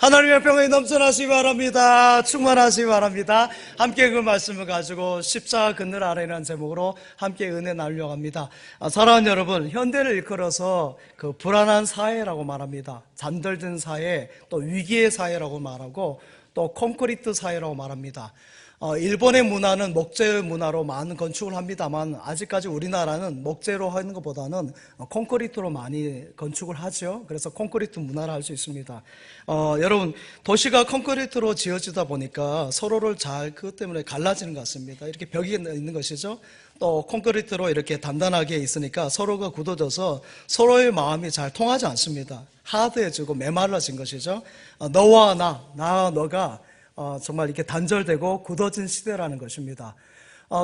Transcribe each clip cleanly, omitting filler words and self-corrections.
하나님의 평안이 넘쳐나시기 바랍니다. 충만하시기 바랍니다. 함께 그 말씀을 가지고 십자가 그늘 아래라는 제목으로 함께 은혜 나누려고 합니다. 사랑하는 여러분, 현대를 일컬어서 그 불안한 사회라고 말합니다. 잠들든 사회, 또 위기의 사회라고 말하고 또 콘크리트 사회라고 말합니다. 일본의 문화는 목재 문화로 많은 건축을 합니다만 아직까지 우리나라는 목재로 하는 것보다는 콘크리트로 많이 건축을 하죠. 그래서 콘크리트 문화를 할 수 있습니다. 여러분, 도시가 콘크리트로 지어지다 보니까 서로를 잘 그것 때문에 갈라지는 것 같습니다. 이렇게 벽이 있는 것이죠. 또 콘크리트로 이렇게 단단하게 있으니까 서로가 굳어져서 서로의 마음이 잘 통하지 않습니다. 하드해지고 메말라진 것이죠. 너와 나와 너가 정말 이렇게 단절되고 굳어진 시대라는 것입니다.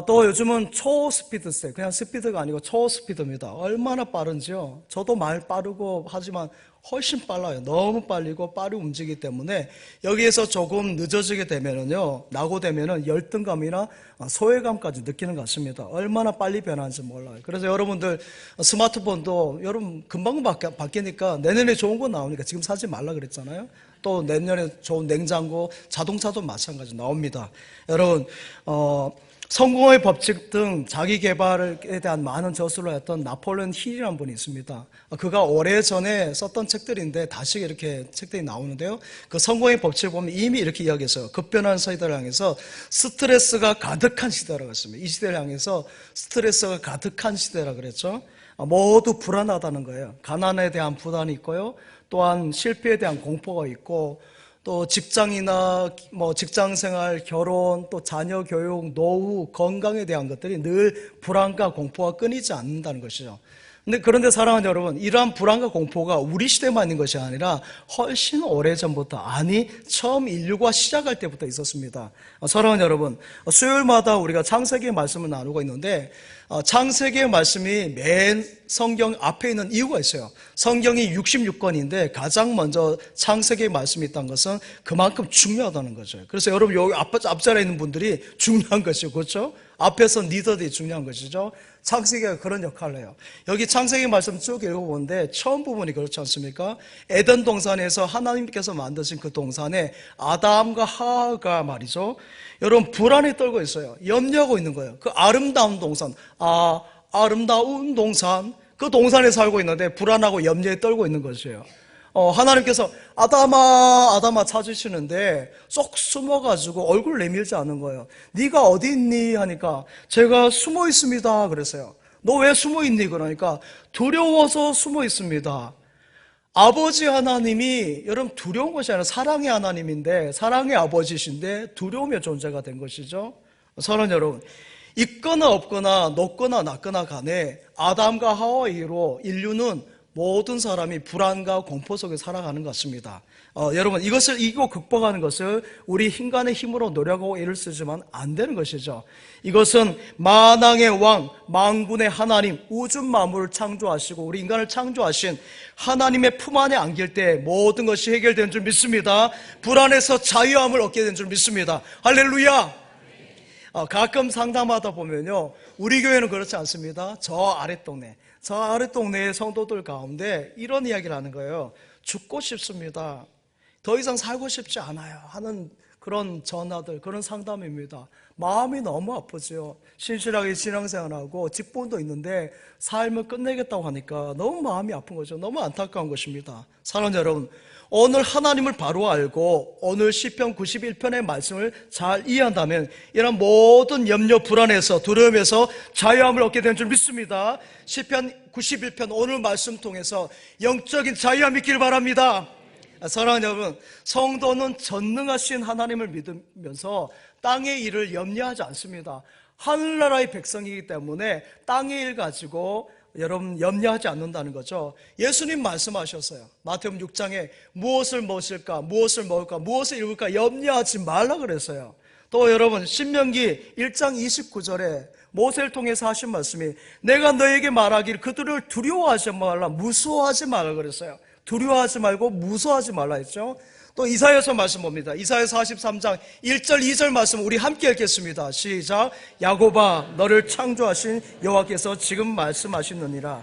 또 요즘은 초스피드세, 그냥 스피드가 아니고 초스피드입니다. 얼마나 빠른지요? 저도 말 빠르고 하지만 훨씬 빨라요. 너무 빨리고 빠르게 움직이기 때문에 여기에서 조금 늦어지게 되면은요, 낙오되면은 열등감이나 소외감까지 느끼는 것 같습니다. 얼마나 빨리 변하는지 몰라요. 그래서 여러분들 스마트폰도 여러분 금방 바뀌니까 내년에 좋은 거 나오니까 지금 사지 말라 그랬잖아요. 또 내년에 좋은 냉장고, 자동차도 마찬가지 나옵니다. 여러분, 성공의 법칙 등 자기 개발에 대한 많은 저술을 했던 나폴레온 힐이라는 분이 있습니다. 그가 오래전에 썼던 책들인데 다시 이렇게 책들이 나오는데요. 그 성공의 법칙을 보면 이미 이렇게 이야기했어요. 급변하는 시대를 향해서 스트레스가 가득한 시대라고 했습니다. 이 시대를 향해서 스트레스가 가득한 시대라고 그랬죠. 모두 불안하다는 거예요. 가난에 대한 불안이 있고요. 또한 실패에 대한 공포가 있고, 또 직장이나 직장생활, 결혼, 또 자녀 교육, 노후, 건강에 대한 것들이 늘 불안과 공포가 끊이지 않는다는 것이죠. 그런데 사랑하는 여러분, 이러한 불안과 공포가 우리 시대만 있는 것이 아니라 훨씬 오래전부터, 아니 처음 인류가 시작할 때부터 있었습니다. 사랑하는 여러분, 수요일마다 우리가 창세기의 말씀을 나누고 있는데 창세기의 말씀이 맨 성경 앞에 있는 이유가 있어요. 성경이 66권인데 가장 먼저 창세기의 말씀이 있다는 것은 그만큼 중요하다는 거죠. 그래서 여러분 여기 앞자리에 있는 분들이 중요한 것이죠. 그렇죠? 앞에서 리더들이 중요한 것이죠. 창세기가 그런 역할을 해요. 여기 창세기 말씀 쭉 읽어보는데 처음 부분이 그렇지 않습니까? 에덴 동산에서 하나님께서 만드신 그 동산에 아담과 하와가 말이죠, 여러분 불안에 떨고 있어요. 염려하고 있는 거예요. 그 아름다운 동산, 아름다운 동산, 그 동산에 살고 있는데 불안하고 염려에 떨고 있는 것이에요. 하나님께서 아담아 찾으시는데 쏙 숨어가지고 얼굴 내밀지 않은 거예요. 네가 어디 있니? 하니까 제가 숨어 있습니다 그랬어요. 너 왜 숨어 있니? 그러니까 두려워서 숨어 있습니다. 아버지 하나님이 여러분 두려운 것이 아니라 사랑의 하나님인데, 사랑의 아버지신데 두려움의 존재가 된 것이죠. 사랑하는 여러분, 있거나 없거나 높거나 낮거나 간에 아담과 하와의 이후로 인류는 모든 사람이 불안과 공포 속에 살아가는 것 같습니다. 여러분, 이것을 이기고 극복하는 것을 우리 인간의 힘으로 노력하고 애를 쓰지만 안 되는 것이죠. 이것은 만왕의 왕, 만군의 하나님, 우주 만물을 창조하시고 우리 인간을 창조하신 하나님의 품 안에 안길 때 모든 것이 해결되는 줄 믿습니다. 불안에서 자유함을 얻게 되는 줄 믿습니다. 할렐루야! 가끔 상담하다 보면요, 우리 교회는 그렇지 않습니다. 저 아랫동네의 성도들 가운데 이런 이야기를 하는 거예요. 죽고 싶습니다. 더 이상 살고 싶지 않아요 하는 그런 전화들, 그런 상담입니다. 마음이 너무 아프죠. 신실하게 신앙생활하고 직분도 있는데 삶을 끝내겠다고 하니까 너무 마음이 아픈 거죠. 너무 안타까운 것입니다. 사랑하는 여러분, 오늘 하나님을 바로 알고 오늘 시편 91편의 말씀을 잘 이해한다면 이런 모든 염려, 불안에서, 두려움에서 자유함을 얻게 되는 줄 믿습니다. 시편 91편 오늘 말씀 통해서 영적인 자유함이 있기를 바랍니다. 사랑하는 여러분, 성도는 전능하신 하나님을 믿으면서 땅의 일을 염려하지 않습니다. 하늘나라의 백성이기 때문에 땅의 일 가지고 여러분 염려하지 않는다는 거죠. 예수님 말씀하셨어요. 마태복음 6장에 무엇을 먹을까, 무엇을 먹을까, 무엇을 입을까 염려하지 말라 그랬어요. 또 여러분 신명기 1장 29절에 모세를 통해서 하신 말씀이 내가 너에게 말하기를 그들을 두려워하지 말라, 무서워하지 말라 그랬어요. 두려워하지 말고 무서워하지 말라 했죠. 또 이사야서 말씀 봅니다. 이사야 43장 1절 2절 말씀 우리 함께 읽겠습니다. 시작. 야곱아 너를 창조하신 여호와께서 지금 말씀하시느니라.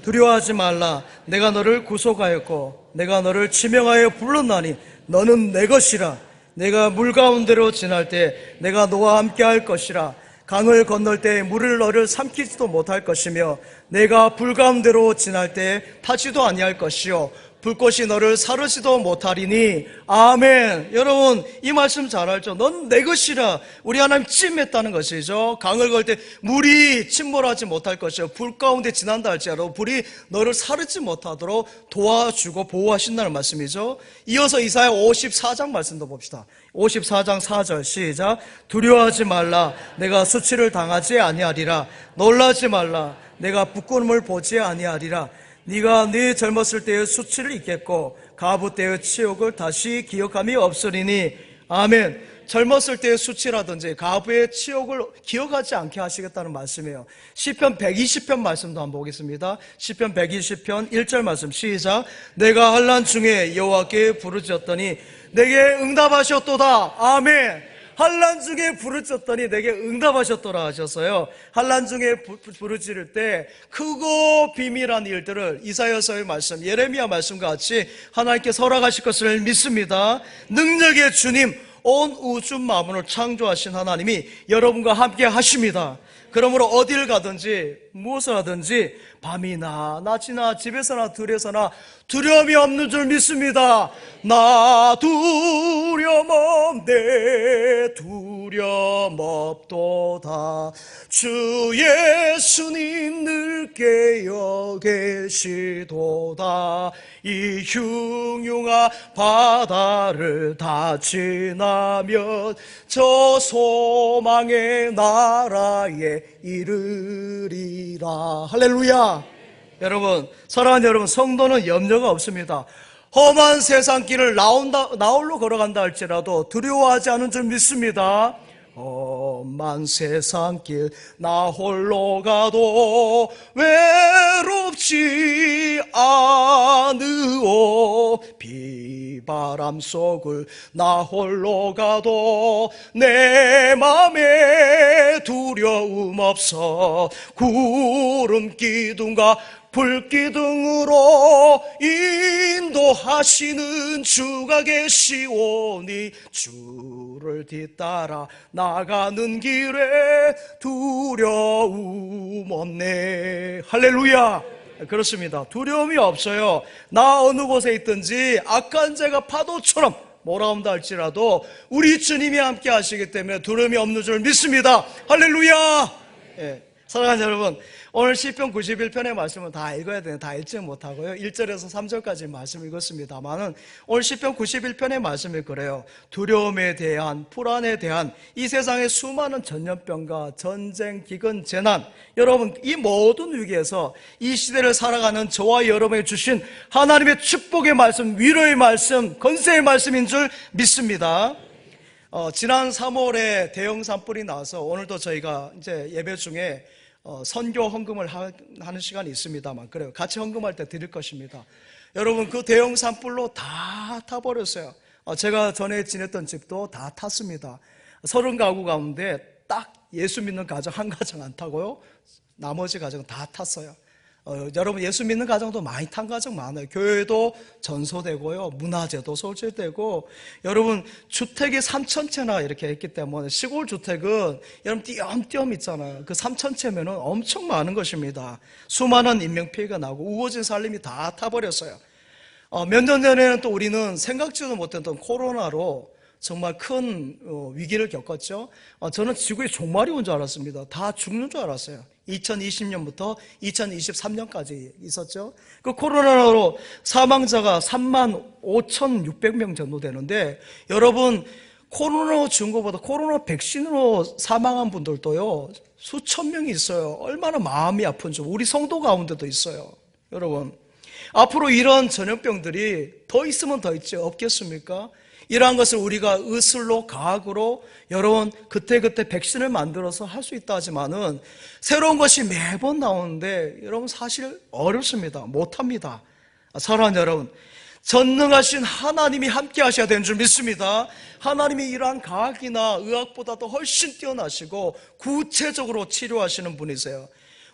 두려워하지 말라. 내가 너를 구속하였고 내가 너를 지명하여 불렀나니 너는 내 것이라. 내가 물 가운데로 지날 때 내가 너와 함께 할 것이라. 강을 건널 때 물을 너를 삼키지도 못할 것이며 내가 불 가운데로 지날 때 타지도 아니할 것이요 불꽃이 너를 사르지도 못하리니. 아멘. 여러분 이 말씀 잘 알죠? 넌 내 것이라. 우리 하나님 찜했다는 것이죠. 강을 걸 때 물이 침몰하지 못할 것이요 불 가운데 지난다 할지라도 불이 너를 사르지 못하도록 도와주고 보호하신다는 말씀이죠. 이어서 이사야 54장 말씀도 봅시다. 54장 4절 시작. 두려워하지 말라. 내가 수치를 당하지 아니하리라. 놀라지 말라. 내가 부끄러움을 보지 아니하리라. 네가 네 젊었을 때의 수치를 잊겠고 가부 때의 치욕을 다시 기억함이 없으리니. 아멘. 젊었을 때의 수치라든지 가부의 치욕을 기억하지 않게 하시겠다는 말씀이에요. 시편 120편 말씀도 한번 보겠습니다. 시편 120편 1절 말씀 시작. 내가 환난 중에 여호와께 부르짖었더니 내게 응답하셨도다. 아멘. 환난 중에 부르짖었더니 내게 응답하셨더라 하셨어요. 환난 중에 부르짖을 때 크고 비밀한 일들을 이사야서의 말씀, 예레미야 말씀과 같이 하나님께 설하실 것을 믿습니다. 능력의 주님, 온 우주 만물을 창조하신 하나님이 여러분과 함께 하십니다. 그러므로 어딜 가든지 무엇을 하든지 밤이나 낮이나 집에서나 들에서나 두려움이 없는 줄 믿습니다. 나 두려움 없네 두려움 없도다. 주 예수님 늘 깨어 계시도다. 이 흉흉한 바다를 다 지나면 저 소망의 나라에 이르리라. 할렐루야. 여러분, 사랑하는 여러분, 성도는 염려가 없습니다. 험한 세상 길을 나홀로 걸어간다 할지라도 두려워하지 않은 줄 믿습니다. 험한 세상 길 나 홀로 가도 외롭지 않으오. 비바람 속을 나 홀로 가도 내 맘에 두려움 없어. 구름 기둥과 불기둥으로 인도하시는 주가 계시오니 주를 뒤따라 나가는 길에 두려움 없네. 할렐루야. 그렇습니다. 두려움이 없어요. 나 어느 곳에 있든지 악한 자가 파도처럼 몰아온다 할지라도 우리 주님이 함께 하시기 때문에 두려움이 없는 줄 믿습니다. 할렐루야. 예. 사랑하는 여러분, 오늘 시편 91편의 말씀은 다 읽어야 되는데 다 읽지 못하고요 1절에서 3절까지 말씀 읽었습니다만은 오늘 시편 91편의 말씀이 그래요. 두려움에 대한, 불안에 대한 이 세상의 수많은 전염병과 전쟁, 기근, 재난, 여러분 이 모든 위기에서 이 시대를 살아가는 저와 여러분이 주신 하나님의 축복의 말씀, 위로의 말씀, 건세의 말씀인 줄 믿습니다. 지난 3월에 대형 산불이 나서 오늘도 저희가 이제 예배 중에 선교 헌금을 하는 시간이 있습니다만 그래요. 같이 헌금할 때 드릴 것입니다. 여러분 그 대형 산불로 다 타버렸어요. 제가 전에 지냈던 집도 다 탔습니다. 30가구 가운데 딱 예수 믿는 가정 한 가정 안 타고요 나머지 가정은 다 탔어요. 여러분 예수 믿는 가정도 많이 탄 가정 많아요. 교회도 전소되고요 문화재도 소실되고, 여러분 주택이 3,000채나 이렇게 했기 때문에 시골 주택은 여러분 띄엄띄엄 있잖아요. 그 3,000채면은 엄청 많은 것입니다. 수많은 인명피해가 나고 우거진 살림이 다 타버렸어요. 몇 년 전에는 또 우리는 생각지도 못했던 코로나로 정말 큰 위기를 겪었죠. 저는 지구에 종말이 온 줄 알았습니다. 다 죽는 줄 알았어요. 2020년부터 2023년까지 있었죠. 그 코로나로 사망자가 35,600명 정도 되는데, 여러분 코로나 죽은 것보다 코로나 백신으로 사망한 분들도요 수천 명이 있어요. 얼마나 마음이 아픈지. 우리 성도 가운데도 있어요. 여러분 앞으로 이런 전염병들이 더 있으면 더 있지 없겠습니까? 이러한 것을 우리가 의술로 과학으로 여러분 그때그때 백신을 만들어서 할 수 있다 하지만은 새로운 것이 매번 나오는데 여러분 사실 어렵습니다. 못합니다. 사랑하는 여러분, 전능하신 하나님이 함께 하셔야 되는 줄 믿습니다. 하나님이 이러한 과학이나 의학보다도 훨씬 뛰어나시고 구체적으로 치료하시는 분이세요.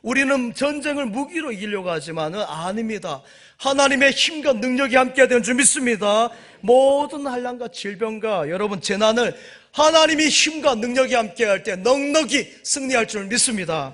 우리는 전쟁을 무기로 이기려고 하지만은 아닙니다. 하나님의 힘과 능력이 함께 되는 줄 믿습니다. 모든 환난과 질병과 여러분 재난을 하나님이 힘과 능력이 함께 할 때 넉넉히 승리할 줄 믿습니다.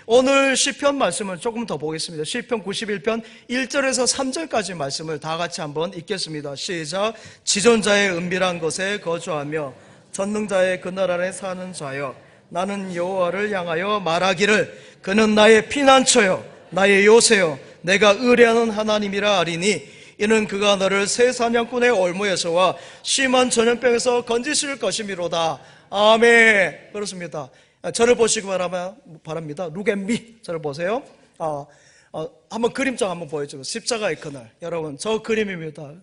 오늘 시편 말씀을 조금 더 보겠습니다. 시편 91편 1절에서 3절까지 말씀을 다 같이 한번 읽겠습니다. 시작. 지존자의 은밀한 곳에 거주하며 전능자의 그늘 아래 사는 자여, 나는 여호와를 향하여 말하기를 그는 나의 피난처요 나의 요새요 내가 의뢰하는 하나님이라 하리니 이는 그가 너를 새 사냥꾼의 올무에서와 심한 전염병에서 건지실 것이미로다. 아멘. 그렇습니다. 저를 보시기 바랍니다. 루겐미 저를 보세요. 한번 그림자 한번 보여주세요. 십자가의 그늘. 여러분 저 그림입니다.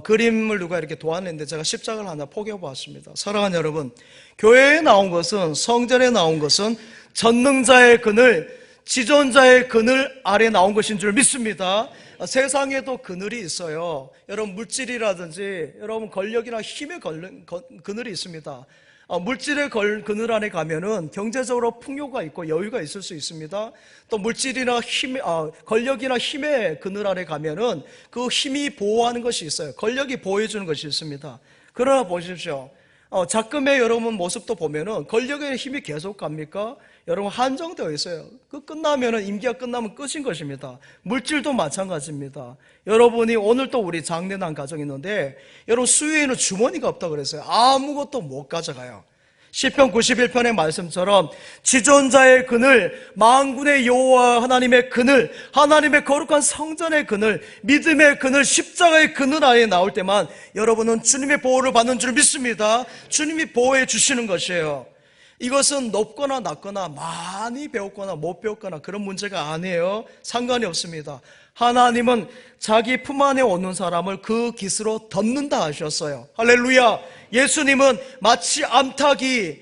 그림을 누가 이렇게 도왔는데 제가 십자가를 하나 포개해 보았습니다. 사랑하는 여러분, 교회에 나온 것은, 성전에 나온 것은 전능자의 그늘, 지존자의 그늘 아래 나온 것인 줄 믿습니다. 세상에도 그늘이 있어요. 여러분 물질이라든지 여러분 권력이나 힘의 그늘이 있습니다. 물질의 그늘 안에 가면은 경제적으로 풍요가 있고 여유가 있을 수 있습니다. 또 물질이나 권력이나 힘의 그늘 안에 가면은 그 힘이 보호하는 것이 있어요. 권력이 보호해주는 것이 있습니다. 그러나 보십시오. 작금의 여러분 모습도 보면은 권력의 힘이 계속 갑니까? 여러분 한정되어 있어요. 그 끝나면은 임기가 끝나면 끝인 것입니다. 물질도 마찬가지입니다. 여러분이 오늘 또 우리 장례난 가정이 있는데 여러분 수요에는 주머니가 없다고 그랬어요. 아무것도 못 가져가요. 시편 91편의 말씀처럼 지존자의 그늘, 만군의 여호와 하나님의 그늘, 하나님의 거룩한 성전의 그늘, 믿음의 그늘, 십자가의 그늘 아래 나올 때만 여러분은 주님의 보호를 받는 줄 믿습니다. 주님이 보호해 주시는 것이에요. 이것은 높거나 낮거나 많이 배웠거나 못 배웠거나 그런 문제가 아니에요. 상관이 없습니다. 하나님은 자기 품 안에 오는 사람을 그 깃으로 덮는다 하셨어요. 할렐루야. 예수님은 마치 암탉이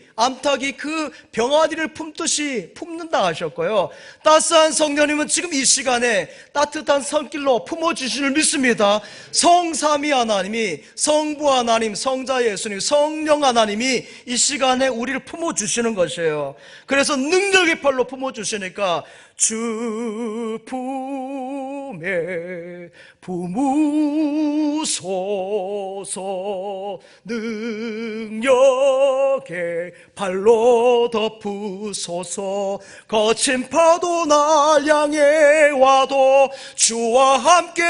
그 병아리를 품듯이 품는다 하셨고요. 따스한 성령님은 지금 이 시간에 따뜻한 손길로 품어주실 줄 믿습니다. 성삼위 하나님이, 성부 하나님, 성자 예수님, 성령 하나님이 이 시간에 우리를 품어주시는 것이에요. 그래서 능력의 팔로 품어주시니까 주 품에 품으소서 능력의 발로 덮으소서 거친 파도 날 향해 와도 주와 함께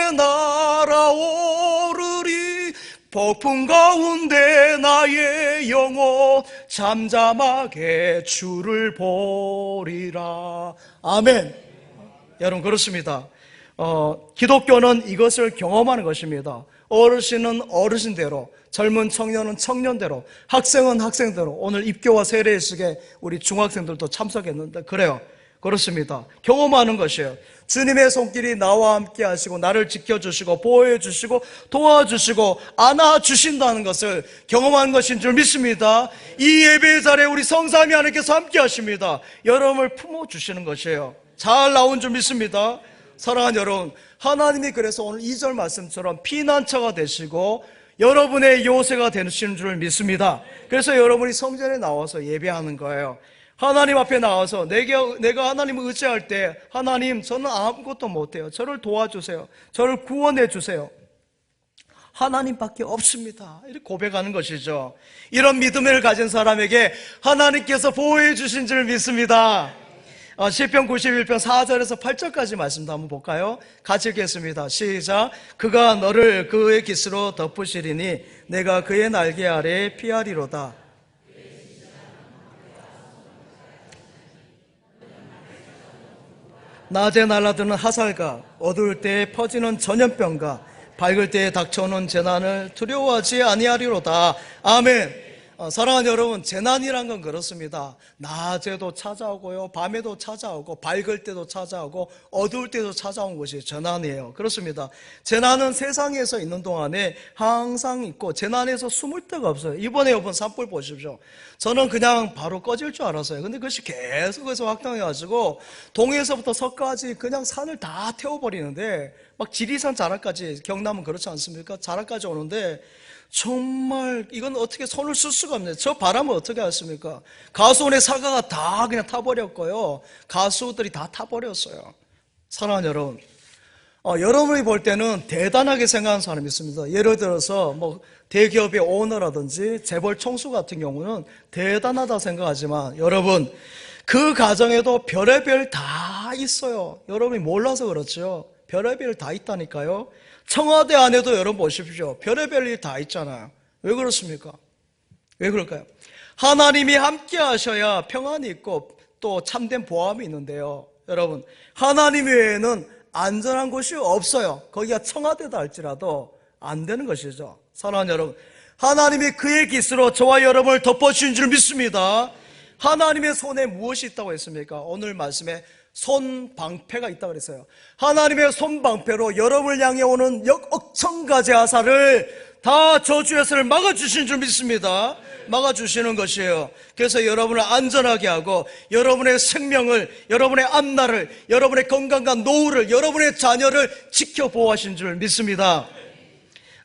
날아오르리 폭풍 가운데 나의 영혼 잠잠하게 주를 보리라. 아멘. 여러분 그렇습니다. 기독교는 이것을 경험하는 것입니다. 어르신은 어르신대로, 젊은 청년은 청년대로, 학생은 학생대로. 오늘 입교와 세례식에 우리 중학생들도 참석했는데 그래요. 그렇습니다. 경험하는 것이에요. 주님의 손길이 나와 함께 하시고 나를 지켜주시고 보호해 주시고 도와주시고 안아주신다는 것을 경험하는 것인 줄 믿습니다. 이 예배의 자리에 우리 성삼위 하나님께서 함께 하십니다. 여러분을 품어주시는 것이에요. 잘 나온 줄 믿습니다. 사랑하는 여러분, 하나님이 그래서 오늘 2절 말씀처럼 피난처가 되시고 여러분의 요새가 되시는 줄 믿습니다. 그래서 여러분이 성전에 나와서 예배하는 거예요. 하나님 앞에 나와서 내가 하나님을 의지할 때 하나님 저는 아무것도 못해요. 저를 도와주세요. 저를 구원해 주세요. 하나님밖에 없습니다. 이렇게 고백하는 것이죠. 이런 믿음을 가진 사람에게 하나님께서 보호해 주신 줄 믿습니다. 시편 91편 4절에서 8절까지 말씀도 한번 볼까요? 같이 읽겠습니다. 시작. 그가 너를 그의 깃으로 덮으시리니 내가 그의 날개 아래에 피하리로다. 낮에 날아드는 화살과 어두울 때에 퍼지는 전염병과 밝을 때에 닥쳐오는 재난을 두려워하지 아니하리로다. 아멘. 사랑하는 여러분, 재난이란 건 그렇습니다. 낮에도 찾아오고요, 밤에도 찾아오고, 밝을 때도 찾아오고, 어두울 때도 찾아온 것이 재난이에요. 그렇습니다. 재난은 세상에서 있는 동안에 항상 있고 재난에서 숨을 데가 없어요. 이번에 여러분 산불 보십시오. 저는 그냥 바로 꺼질 줄 알았어요. 근데 그것이 계속해서 확장해가지고 동해에서부터 서까지 그냥 산을 다 태워버리는데 막 지리산 자락까지, 경남은 그렇지 않습니까? 자락까지 오는데 정말 이건 어떻게 손을 쓸 수가 없네요. 저 바람을 어떻게 하십니까? 가수원의 사과가 다 그냥 타버렸고요. 가수들이 다 타버렸어요. 사랑하는 여러분, 여러분이 볼 때는 대단하게 생각하는 사람이 있습니다. 예를 들어서 뭐 대기업의 오너라든지 재벌 총수 같은 경우는 대단하다 생각하지만 여러분, 그 가정에도 별의별 다 있어요. 여러분이 몰라서 그렇죠. 별의별 다 있다니까요. 청와대 안에도 여러분 보십시오. 별의별 일 다 있잖아요. 왜 그렇습니까? 왜 그럴까요? 하나님이 함께 하셔야 평안이 있고 또 참된 보암이 있는데요. 여러분, 하나님 외에는 안전한 곳이 없어요. 거기가 청와대다 할지라도 안 되는 것이죠. 사랑하는 여러분, 하나님이 그의 깃으로 저와 여러분을 덮어주신 줄 믿습니다. 하나님의 손에 무엇이 있다고 했습니까? 오늘 말씀에 손방패가 있다고 그랬어요. 하나님의 손방패로 여러분을 향해 오는 억천가지 아사를 다 저주에서를 막아주신 줄 믿습니다. 막아주시는 것이에요. 그래서 여러분을 안전하게 하고 여러분의 생명을, 여러분의 앞날을, 여러분의 건강과 노후를, 여러분의 자녀를 지켜 보호하신 줄 믿습니다.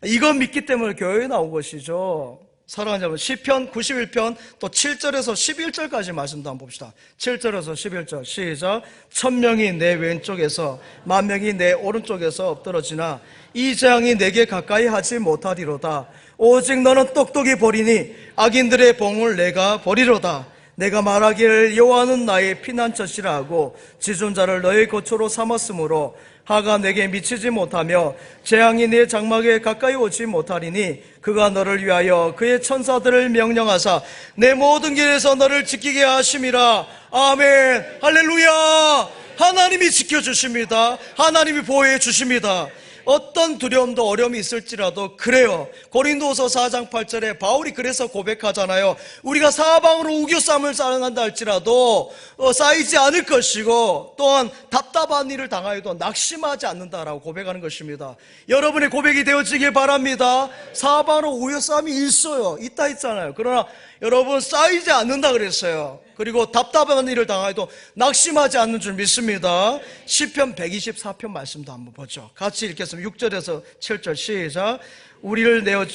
이거 믿기 때문에 교회에 나온 것이죠. 사랑하는 여러분, 시편 91편 또 7절에서 11절까지 말씀도 한번 봅시다. 7절에서 11절 시작. 1000명이 내 왼쪽에서 10,000명이 내 오른쪽에서 엎드러지나 이 재앙이 내게 가까이 하지 못하리로다. 오직 너는 똑똑히 보리니 악인들의 봉을 내가 보리로다. 내가 말하기를 여호와는 나의 피난처시라 하고 지존자를 너의 거처로 삼았으므로 하가 내게 미치지 못하며 재앙이 내 장막에 가까이 오지 못하리니 그가 너를 위하여 그의 천사들을 명령하사 내 모든 길에서 너를 지키게 하심이라. 아멘. 할렐루야. 하나님이 지켜주십니다. 하나님이 보호해 주십니다. 어떤 두려움도 어려움이 있을지라도 그래요. 고린도서 4장 8절에 바울이 그래서 고백하잖아요. 우리가 사방으로 우겨쌈을 쌓아간다 할지라도 쌓이지 않을 것이고 또한 답답한 일을 당하여도 낙심하지 않는다라고 고백하는 것입니다. 여러분의 고백이 되어지길 바랍니다. 사방으로 우겨쌈이 있어요. 있다 했잖아요. 그러나 여러분 쌓이지 않는다 그랬어요. 그리고 답답한 일을 당하여도 낙심하지 않는 줄 믿습니다. 시편 124편 말씀도 한번 보죠. 같이 읽겠습니다. 6절에서 7절 시작. 우리를 내어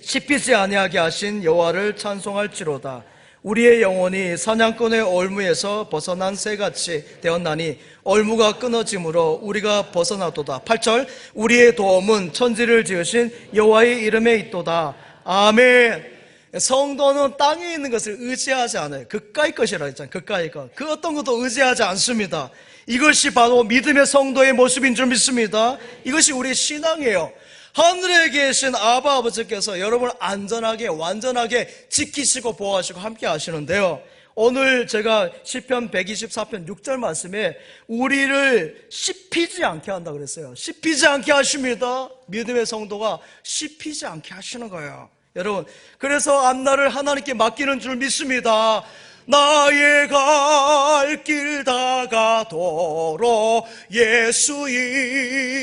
씹히지 아니하게 하신 여호와를 찬송할지로다. 우리의 영혼이 사냥꾼의 올무에서 벗어난 새같이 되었나니 올무가 끊어짐으로 우리가 벗어나도다. 8절. 우리의 도움은 천지를 지으신 여호와의 이름에 있도다. 아멘. 성도는 땅에 있는 것을 의지하지 않아요. 그까이 것이라 했잖아요. 그까이 것. 그 어떤 것도 의지하지 않습니다. 이것이 바로 믿음의 성도의 모습인 줄 믿습니다. 이것이 우리의 신앙이에요. 하늘에 계신 아바 아버지께서 여러분을 안전하게 완전하게 지키시고 보호하시고 함께 하시는데요. 오늘 제가 시편 124편 6절 말씀에 우리를 씹히지 않게 한다 그랬어요. 씹히지 않게 하십니다. 믿음의 성도가 씹히지 않게 하시는 거예요. 여러분, 그래서 앞날을 하나님께 맡기는 줄 믿습니다. 나의 갈 길 다가도록 예수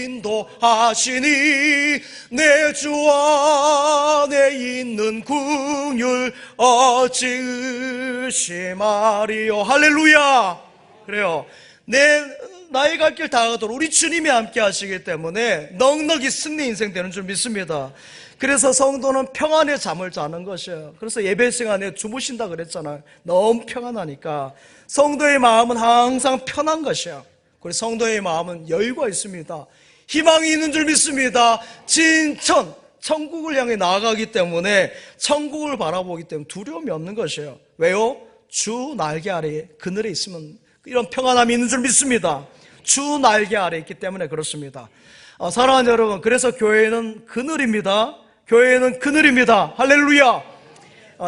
인도하시니 내 주 안에 있는 긍휼 어찌 의심하리요. 할렐루야. 그래요. 나의 갈 길 다가도록 우리 주님이 함께 하시기 때문에 넉넉히 승리 인생 되는 줄 믿습니다. 그래서 성도는 평안의 잠을 자는 것이에요. 그래서 예배 시간에 주무신다 그랬잖아요. 너무 평안하니까. 성도의 마음은 항상 편한 것이에요. 그리고 성도의 마음은 여유가 있습니다. 희망이 있는 줄 믿습니다. 진천, 천국을 향해 나아가기 때문에 천국을 바라보기 때문에 두려움이 없는 것이에요. 왜요? 주 날개 아래 그늘에 있으면 이런 평안함이 있는 줄 믿습니다. 주 날개 아래 있기 때문에 그렇습니다. 사랑하는 여러분, 그래서 교회는 그늘입니다. 교회는 그늘입니다. 할렐루야.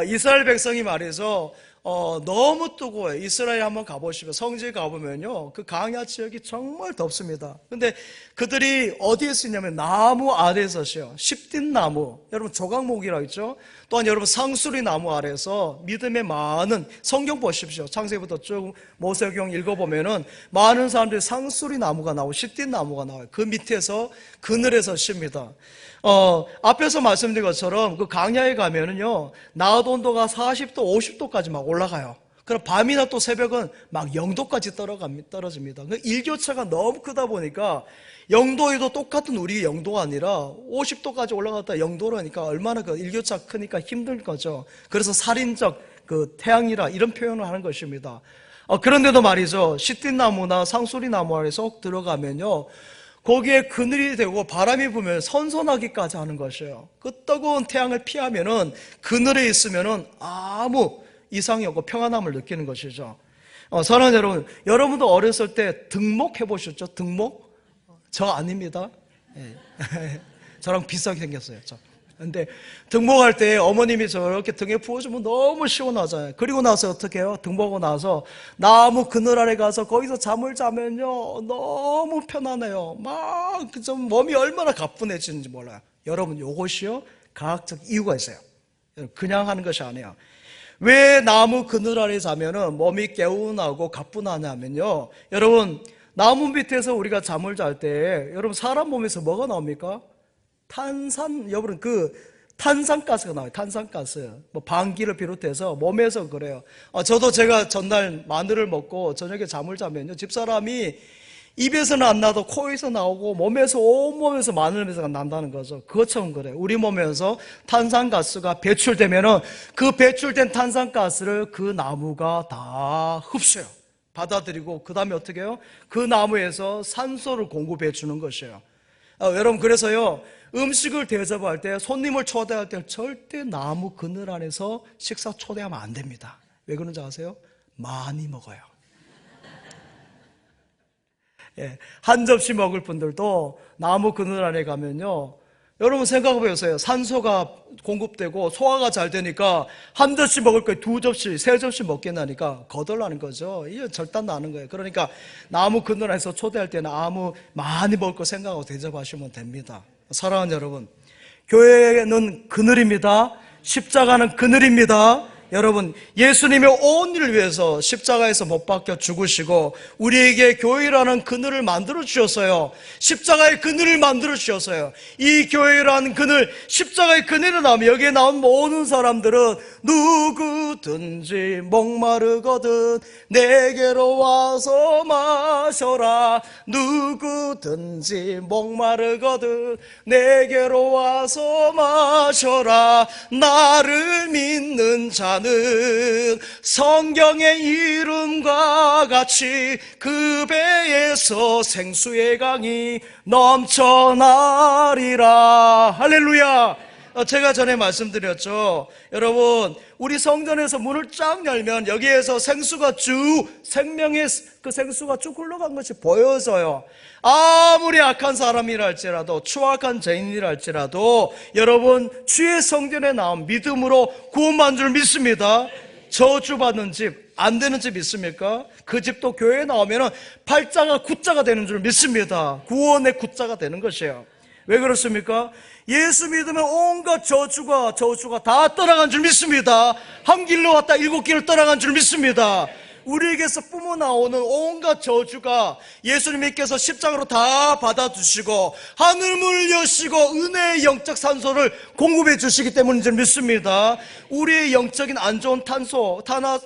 이스라엘 백성이 말해서 너무 뜨거워요. 이스라엘 한번 가보시면, 성지에 가보면요, 그 강야 지역이 정말 덥습니다. 근데 그들이 어디에 쓰냐면 나무 아래에서 쉬어요. 십딘나무, 여러분 조각목이라고 있죠. 또한 여러분 상수리 나무 아래에서 믿음의 많은, 성경 보십시오. 창세기부터 쭉 모세경 읽어보면은 많은 사람들이 상수리 나무가 나오고 십딘나무가 나와요. 그 밑에서 그늘에서 쉽니다. 앞에서 말씀드린 것처럼 그 강야에 가면은요, 낮 온도가 40도, 50도까지 막 올라가요. 그럼 밤이나 또 새벽은 막 0도까지 떨어집니다. 일교차가 너무 크다 보니까 0도에도 똑같은 우리 0도가 아니라 50도까지 올라갔다 0도라니까 얼마나 그 일교차 크니까 힘든 거죠. 그래서 살인적 그 태양이라 이런 표현을 하는 것입니다. 그런데도 말이죠. 시띠나무나 상수리나무 아래 쏙 들어가면요, 거기에 그늘이 되고 바람이 불면 선선하기까지 하는 것이에요. 그 뜨거운 태양을 피하면은 그늘에 있으면은 아무 이상이 없고 평안함을 느끼는 것이죠. 사랑하는 여러분, 여러분도 어렸을 때 등목 해보셨죠? 등목? 저 아닙니다. 예. 저랑 비슷하게 생겼어요. 근데 등목할 때 어머님이 저렇게 등에 부어주면 너무 시원하잖아요. 그리고 나서 어떻게 해요? 등목하고 나서 나무 그늘 아래 가서 거기서 잠을 자면요, 너무 편안해요. 막 좀 몸이 얼마나 가뿐해지는지 몰라요. 여러분, 요것이요, 과학적 이유가 있어요. 그냥 하는 것이 아니에요. 왜 나무 그늘 아래 자면은 몸이 개운하고 가뿐하냐면요, 여러분, 나무 밑에서 우리가 잠을 잘 때 여러분 사람 몸에서 뭐가 나옵니까? 여러분 그 탄산가스가 나와요. 탄산가스. 뭐 방귀를 비롯해서 몸에서 그래요. 저도 제가 전날 마늘을 먹고 저녁에 잠을 자면요, 집사람이 입에서는 안 나도 코에서 나오고 몸에서 온몸에서 마늘 냄새가 난다는 거죠. 그것처럼 그래요. 우리 몸에서 탄산가스가 배출되면은 그 배출된 탄산가스를 그 나무가 다 흡수해요. 받아들이고 그 다음에 어떻게 해요? 그 나무에서 산소를 공급해 주는 것이에요. 여러분, 그래서요, 음식을 대접할 때, 손님을 초대할 때 절대 나무 그늘 안에서 식사 초대하면 안 됩니다. 왜 그런지 아세요? 많이 먹어요. 예, 한 접시 먹을 분들도 나무 그늘 안에 가면요, 여러분 생각해 보세요. 산소가 공급되고 소화가 잘 되니까 한 접시 먹을 거에 2접시, 3접시 먹겠나니까 거덜나는 거죠. 이게 절단 나는 거예요. 그러니까 나무 그늘 안에서 초대할 때는 아무 많이 먹을 거 생각하고 대접하시면 됩니다. 사랑하는 여러분, 교회는 그늘입니다. 십자가는 그늘입니다. 여러분, 예수님의 온 일을 위해서 십자가에서 못 박혀 죽으시고 우리에게 교회라는 그늘을 만들어 주셨어요. 십자가의 그늘을 만들어 주셨어요. 이 교회라는 그늘, 십자가의 그늘에 나오면 여기에 나온 모든 사람들은 누구든지 목마르거든 내게로 와서 마셔라. 누구든지 목마르거든 내게로 와서 마셔라. 나를 믿는 자 성경의 이름과 같이 그 배에서 생수의 강이 넘쳐나리라. 할렐루야. 제가 전에 말씀드렸죠. 여러분, 우리 성전에서 문을 쫙 열면 여기에서 생수가 생명의 그 생수가 쭉 흘러간 것이 보여져요. 아무리 악한 사람이라 할지라도, 추악한 죄인이라 할지라도 여러분, 주의 성전에 나온 믿음으로 구원받는 줄 믿습니다. 저주받는 집, 안 되는 집 있습니까? 그 집도 교회에 나오면 팔자가 구자가 되는 줄 믿습니다. 구원의 구자가 되는 것이에요. 왜 그렇습니까? 예수 믿으면 온갖 저주가 다 떠나간 줄 믿습니다. 한 길로 왔다 7길을 떠나간 줄 믿습니다. 우리에게서 뿜어나오는 온갖 저주가 예수님께서 십자가로 다 받아주시고 하늘문을 여시고 은혜의 영적 산소를 공급해 주시기 때문인 줄 믿습니다. 우리의 영적인 안 좋은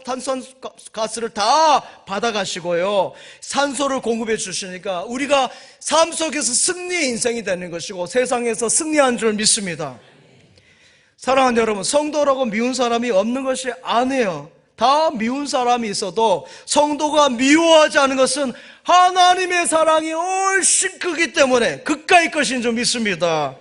탄산가스를 다 받아가시고요, 산소를 공급해 주시니까 우리가 삶 속에서 승리의 인생이 되는 것이고 세상에서 승리한 줄 믿습니다. 사랑하는 여러분, 성도라고 미운 사람이 없는 것이 아니에요. 다 미운 사람이 있어도 성도가 미워하지 않은 것은 하나님의 사랑이 훨씬 크기 때문에 그까이 것인 줄 믿습니다.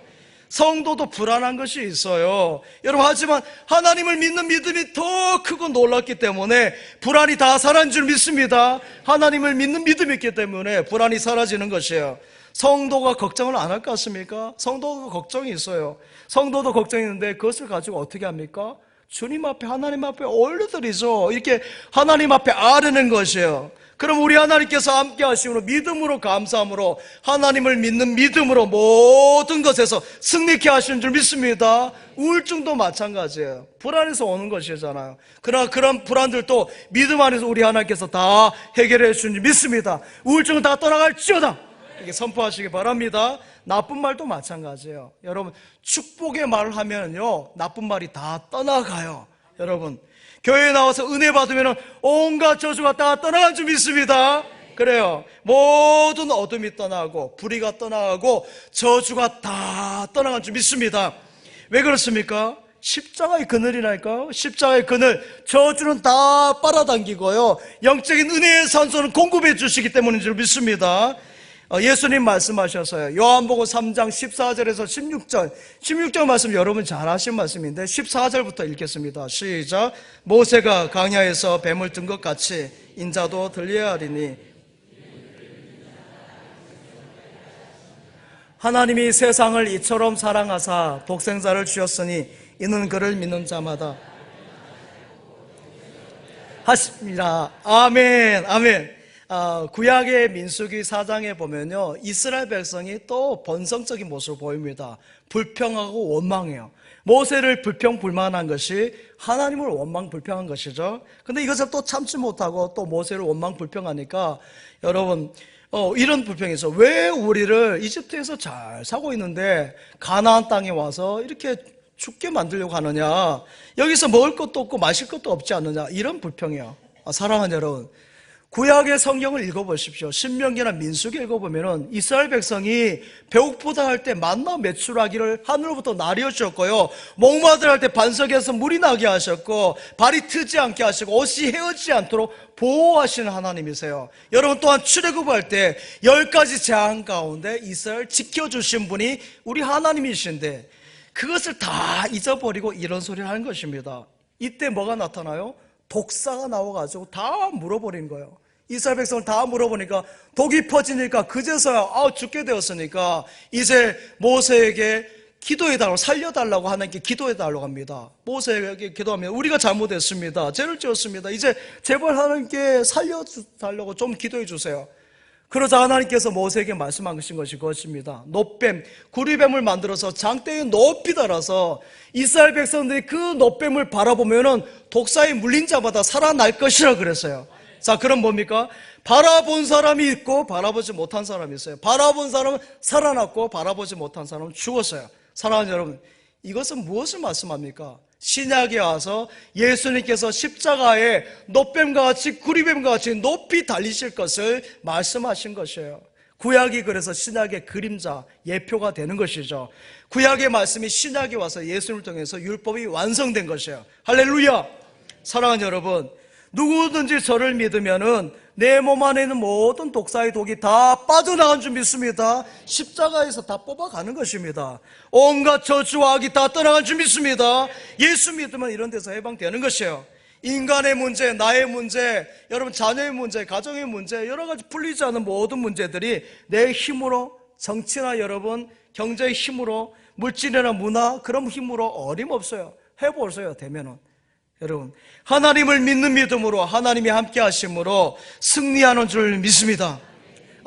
성도도 불안한 것이 있어요. 여러분, 하지만 하나님을 믿는 믿음이 더 크고 놀랍기 때문에 불안이 다 사라진 줄 믿습니다. 하나님을 믿는 믿음이 있기 때문에 불안이 사라지는 것이에요. 성도가 걱정을 안 할 것 같습니까? 성도가 걱정이 있어요. 성도도 걱정이 있는데 그것을 가지고 어떻게 합니까? 주님 앞에, 하나님 앞에 올려드리죠. 이렇게 하나님 앞에 아뢰는 것이에요. 그럼 우리 하나님께서 함께 하시므로 믿음으로 감사함으로 하나님을 믿는 믿음으로 모든 것에서 승리케 하시는 줄 믿습니다. 우울증도 마찬가지예요. 불안해서 오는 것이잖아요. 그러나 그런 불안들도 믿음 안에서 우리 하나님께서 다 해결해 주신 줄 믿습니다. 우울증은 다 떠나갈지어다, 이렇게 선포하시기 바랍니다. 나쁜 말도 마찬가지예요. 여러분, 축복의 말을 하면요 나쁜 말이 다 떠나가요. 여러분, 교회에 나와서 은혜 받으면 온갖 저주가 다 떠나간 줄 믿습니다. 그래요. 모든 어둠이 떠나고 불의가 떠나가고 저주가 다 떠나간 줄 믿습니다. 왜 그렇습니까? 십자가의 그늘이라니까요. 십자가의 그늘, 저주는 다 빨아당기고요, 영적인 은혜의 산소는 공급해 주시기 때문인 줄 믿습니다. 예수님 말씀하셨어요. 요한복음 3장 14절에서 16절 말씀 여러분 잘 아신 말씀인데 14절부터 읽겠습니다. 시작. 모세가 광야에서 뱀을 든 것 같이 인자도 들려야 하리니 하나님이 세상을 이처럼 사랑하사 독생자를 주셨으니 이는 그를 믿는 자마다 하십니다. 아멘, 아멘. 구약의 민수기 4장에 보면요, 이스라엘 백성이 또 번성적인 모습을 보입니다. 불평하고 원망해요. 모세를 불평불만한 것이 하나님을 원망불평한 것이죠. 근데 이것을 또 참지 못하고 또 모세를 원망불평하니까 여러분, 이런 불평이 있어. 왜 우리를 이집트에서 잘 사고 있는데 가나안 땅에 와서 이렇게 죽게 만들려고 하느냐, 여기서 먹을 것도 없고 마실 것도 없지 않느냐, 이런 불평이에요. 사랑하는 여러분, 구약의 성경을 읽어보십시오. 신명기나 민수기 읽어보면은 이스라엘 백성이 배고프다 할 때 만나 매출하기를 하늘로부터 나려 주셨고요, 목마르다 할 때 반석에서 물이 나게 하셨고, 발이 트지 않게 하시고 옷이 헤어지지 않도록 보호하시는 하나님이세요. 여러분, 또한 출애굽할 때 10가지 재앙 가운데 이스라엘 지켜주신 분이 우리 하나님이신데 그것을 다 잊어버리고 이런 소리를 하는 것입니다. 이때 뭐가 나타나요? 독사가 나와가지고 다 물어버린 거예요. 이스라엘 백성을 다 물어보니까 독이 퍼지니까 그제서야 죽게 되었으니까 이제 모세에게 기도해달라고, 살려달라고 하나님께 기도해달라고 합니다. 모세에게 기도하면 우리가 잘못했습니다, 죄를 지었습니다, 이제 제발 하나님께 살려달라고 좀 기도해 주세요. 그러자 하나님께서 모세에게 말씀하신 것이 그것입니다. 놋뱀, 구리뱀을 만들어서 장대에 높이 달아서 이스라엘 백성들이 그 놋뱀을 바라보면은 독사에 물린 자마다 살아날 것이라 그랬어요. 자, 그럼 뭡니까? 바라본 사람이 있고 바라보지 못한 사람이 있어요. 바라본 사람은 살아났고 바라보지 못한 사람은 죽었어요. 사랑하는 여러분, 이것은 무엇을 말씀합니까? 신약에 와서 예수님께서 십자가에 놋뱀과 같이 구리뱀과 같이 높이 달리실 것을 말씀하신 것이에요. 구약이 그래서 신약의 그림자, 예표가 되는 것이죠. 구약의 말씀이 신약에 와서 예수님을 통해서 율법이 완성된 것이에요. 할렐루야! 사랑하는 여러분, 누구든지 저를 믿으면은 내 몸 안에 있는 모든 독사의 독이 다 빠져나간 줄 믿습니다. 십자가에서 다 뽑아가는 것입니다. 온갖 저주와 악이 다 떠나간 줄 믿습니다. 예수 믿으면 이런 데서 해방되는 것이에요. 인간의 문제, 나의 문제, 여러분 자녀의 문제, 가정의 문제, 여러 가지 풀리지 않은 모든 문제들이 내 힘으로, 정치나 여러분 경제의 힘으로, 물질이나 문화, 그런 힘으로 어림없어요. 해보세요. 되면은 여러분, 하나님을 믿는 믿음으로 하나님이 함께 하심으로 승리하는 줄 믿습니다.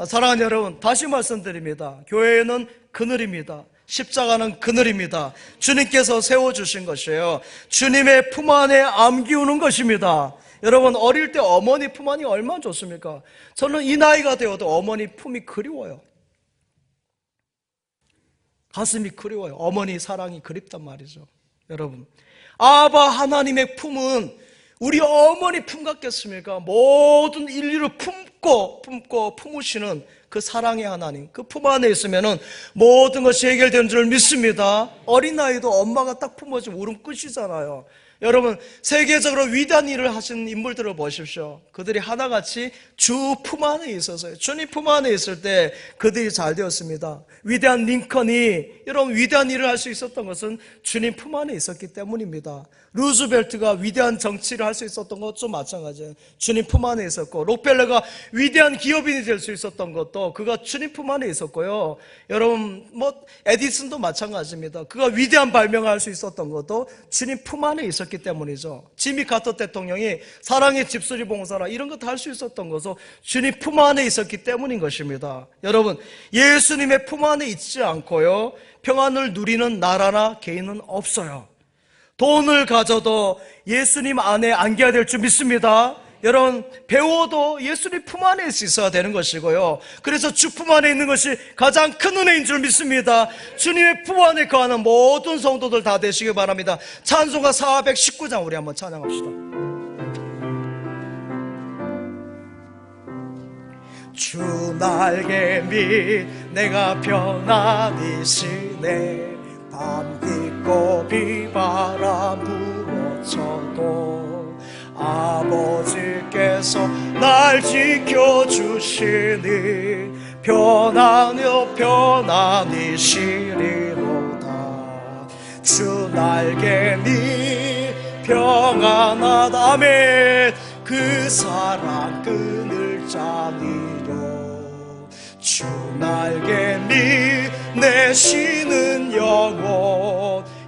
사랑하는 여러분, 다시 말씀드립니다. 교회는 그늘입니다. 십자가는 그늘입니다. 주님께서 세워주신 것이에요. 주님의 품 안에 안기우는 것입니다. 여러분, 어릴 때 어머니 품 안이 얼마나 좋습니까? 저는 이 나이가 되어도 어머니 품이 그리워요. 가슴이 그리워요. 어머니 사랑이 그립단 말이죠. 여러분, 아바 하나님의 품은 우리 어머니 품 같겠습니까? 모든 인류를 품고 품으시는 그 사랑의 하나님, 그 품 안에 있으면은 모든 것이 해결되는 줄 믿습니다. 어린아이도 엄마가 딱 품어주면 울음 끝이잖아요. 여러분, 세계적으로 위대한 일을 하신 인물들을 보십시오. 그들이 하나같이 주 품 안에 있어서요, 주님 품 안에 있을 때 그들이 잘 되었습니다. 위대한 링컨이 여러분 위대한 일을 할 수 있었던 것은 주님 품 안에 있었기 때문입니다. 루즈벨트가 위대한 정치를 할 수 있었던 것도 마찬가지예요. 주님 품 안에 있었고, 록펠러가 위대한 기업인이 될 수 있었던 것도 그가 주님 품 안에 있었고요. 여러분, 에디슨도 마찬가지입니다. 그가 위대한 발명을 할 수 있었던 것도 주님 품 안에 있었기 때문이죠. 지미 카터 대통령이 사랑의 집수리 봉사라 이런 것 할 수 있었던 것도 주님 품 안에 있었기 때문인 것입니다. 여러분, 예수님의 품 안에 있지 않고요, 평안을 누리는 나라나 개인은 없어요. 돈을 가져도 예수님 안에 안겨야 될 줄 믿습니다. 여러분, 배워도 예수님 품 안에 있어야 되는 것이고요, 그래서 주 품 안에 있는 것이 가장 큰 은혜인 줄 믿습니다. 주님의 품 안에 거하는 모든 성도들 다 되시기 바랍니다. 찬송가 419장 우리 한번 찬양합시다. 주 날개 밑 내가 편안히 쉬네. 밤 깊고 비바람 불어쳐도 아버지께서 날 지켜주시니 편안히 쉬리로다. 주 날개 밑 평안하다. 아멘. 그 사랑 끈을 짜니로 주 날개 밑 내 쉬는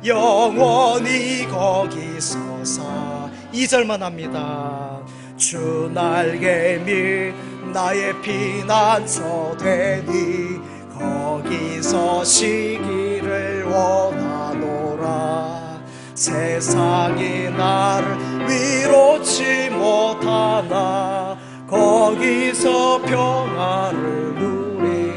영원히 거기서 사. 2절만 합니다. 주 날개 밑 나의 피난처 되니 거기서 쉬기를 원하노라. 세상이 나를 위로치 못하나 거기서 평화를 누리리.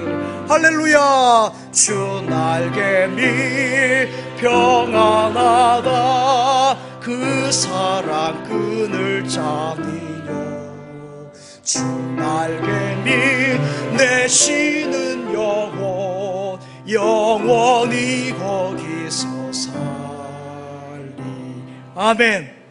할렐루야. 주 날개 밑 평안하다. 그 사랑 끈을 잡니요. 주 날개 밑 내 쉬는 영원히 거기서 살리. 아멘.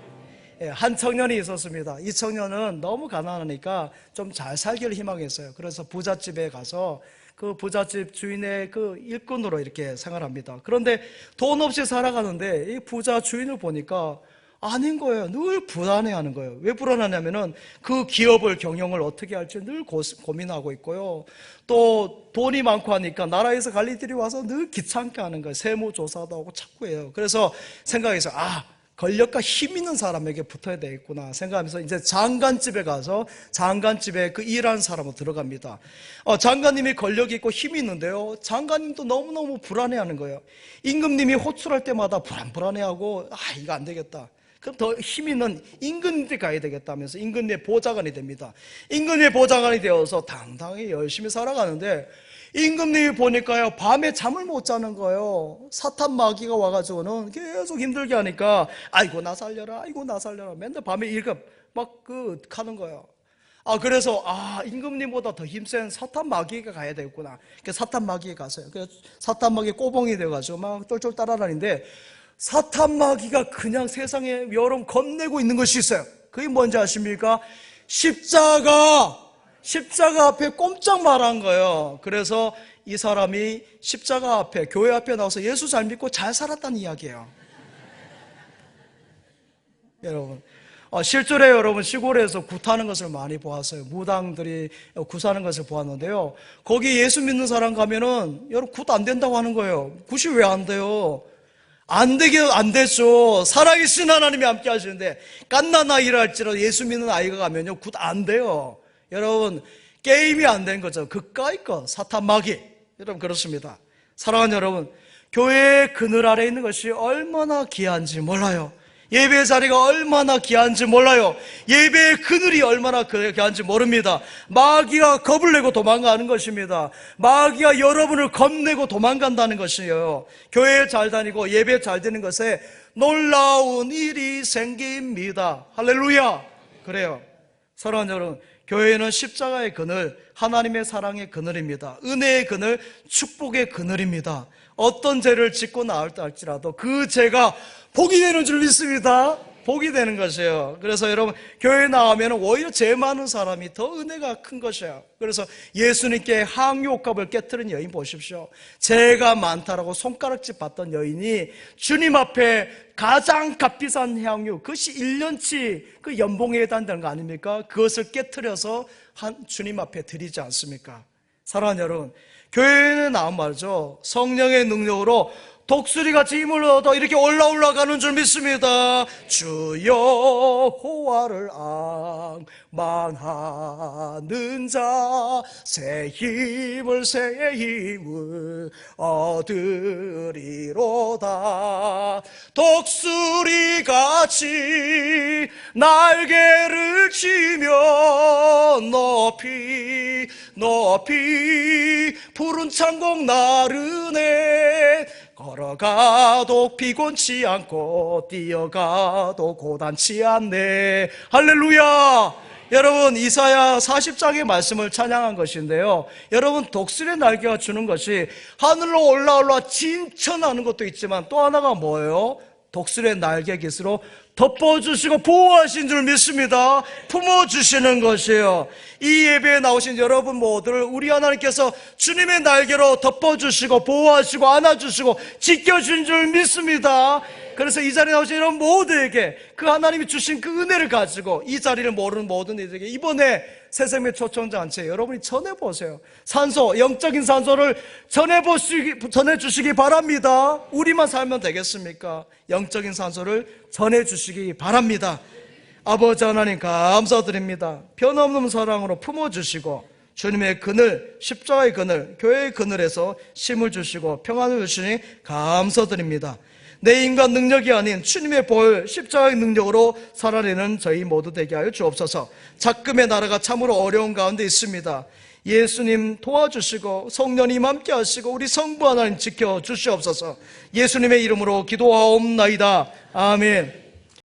한 청년이 있었습니다. 이 청년은 너무 가난하니까 좀 잘 살기를 희망했어요. 그래서 부잣집에 가서 그 부잣집 주인의 그 일꾼으로 이렇게 생활합니다. 그런데 돈 없이 살아가는데 이 부자 주인을 보니까 아닌 거예요. 늘 불안해하는 거예요. 왜 불안하냐면은 그 기업을 경영을 어떻게 할지 늘 고민하고 있고요. 또 돈이 많고 하니까 나라에서 관리들이 와서 늘 귀찮게 하는 거예요. 세무조사도 하고 자꾸 해요. 그래서 생각해서 권력과 힘 있는 사람에게 붙어야 되겠구나 생각하면서 이제 장관집에 가서 장관집에 그 일하는 사람으로 들어갑니다. 장관님이 권력이 있고 힘이 있는데요, 장관님도 너무너무 불안해하는 거예요. 임금님이 호출할 때마다 불안해하고 이거 안 되겠다. 그럼 더 힘 있는 임금님한테 가야 되겠다면서 임금님의 보좌관이 됩니다. 임금님의 보좌관이 되어서 당당히 열심히 살아가는데 임금님이 보니까요, 밤에 잠을 못 자는 거예요. 사탄 마귀가 와가지고는 계속 힘들게 하니까 아이고 나 살려라 맨날 밤에 하는 거예요. 그래서 임금님보다 더 힘센 사탄 마귀가 가야 되겠구나. 사탄 마귀에 갔어요. 그래서 사탄 마귀 꼬봉이 돼가지고 막 똘똘 따라다니는데 사탄 마귀가 그냥 세상에 여러분 겁내고 있는 것이 있어요. 그게 뭔지 아십니까? 십자가 앞에 꼼짝 말한 거예요. 그래서 이 사람이 십자가 앞에, 교회 앞에 나와서 예수 잘 믿고 잘 살았다는 이야기예요. 여러분, 실제로 여러분 시골에서 굿하는 것을 많이 보았어요. 무당들이 굿하는 것을 보았는데요, 거기 예수 믿는 사람 가면은 여러분 굿 안 된다고 하는 거예요. 굿이 왜 안 돼요? 안 되죠. 살아계신 하나님이 함께 하시는데 갓난 아이라 할지라도 예수 믿는 아이가 가면요 굿 안 돼요. 여러분, 게임이 안 된 거죠. 그까이 거 사탄 마귀. 여러분, 그렇습니다. 사랑하는 여러분, 교회의 그늘 아래 있는 것이 얼마나 귀한지 몰라요. 예배의 자리가 얼마나 귀한지 몰라요. 예배의 그늘이 얼마나 귀한지 모릅니다. 마귀가 겁을 내고 도망가는 것입니다. 마귀가 여러분을 겁내고 도망간다는 것이에요. 교회에 잘 다니고 예배 잘 되는 것에 놀라운 일이 생깁니다. 할렐루야. 그래요. 사랑하는 여러분, 교회는 십자가의 그늘, 하나님의 사랑의 그늘입니다. 은혜의 그늘, 축복의 그늘입니다. 어떤 죄를 짓고 나올다 할지라도 그 죄가 복이 되는 줄 믿습니다. 복이 되는 것이에요. 그래서 여러분, 교회에 나오면 오히려 죄 많은 사람이 더 은혜가 큰 것이에요. 그래서 예수님께 항유옥합을 깨트린 여인 보십시오. 죄가 많다라고 손가락질 받던 여인이 주님 앞에 가장 값비싼 향유, 그것이 1년치 그 연봉에 해당되는 거 아닙니까? 그것을 깨트려서 주님 앞에 드리지 않습니까? 사랑하는 여러분, 교회에는 나온 말이죠. 성령의 능력으로 독수리같이 힘을 얻어 이렇게 올라가는 줄 믿습니다. 주 여호와를 앙망하는 자 새 힘을 얻으리로다. 독수리같이 날개를 치며 높이 푸른 창공 나르네. 걸어가도 피곤치 않고 뛰어가도 고단치 않네. 할렐루야. 여러분, 이사야 40장의 말씀을 찬양한 것인데요, 여러분, 독수리의 날개가 주는 것이 하늘로 올라올라 진천하는 것도 있지만 또 하나가 뭐예요? 독수리의 날개 깃으로 덮어주시고 보호하신 줄 믿습니다. 품어주시는 것이에요. 이 예배에 나오신 여러분 모두를 우리 하나님께서 주님의 날개로 덮어주시고 보호하시고 안아주시고 지켜준 줄 믿습니다. 그래서 이 자리에 나오신 여러분 모두에게 그 하나님이 주신 그 은혜를 가지고 이 자리를 모르는 모든 이들에게 이번에 새생명 초청잔치에 여러분이 전해보세요. 산소, 영적인 산소를 전해주시기 바랍니다. 우리만 살면 되겠습니까? 영적인 산소를 전해주시기 바랍니다. 아버지 하나님 감사드립니다. 변함없는 사랑으로 품어주시고 주님의 그늘, 십자가의 그늘, 교회의 그늘에서 힘을 주시고 평안을 주시니 감사드립니다. 내 인간 능력이 아닌 주님의 보혈, 십자가의 능력으로 살아내는 저희 모두 되게 하여 주옵소서. 작금의 나라가 참으로 어려운 가운데 있습니다. 예수님 도와주시고 성령님 함께 하시고 우리 성부 하나님 지켜주시옵소서. 예수님의 이름으로 기도하옵나이다. 아멘.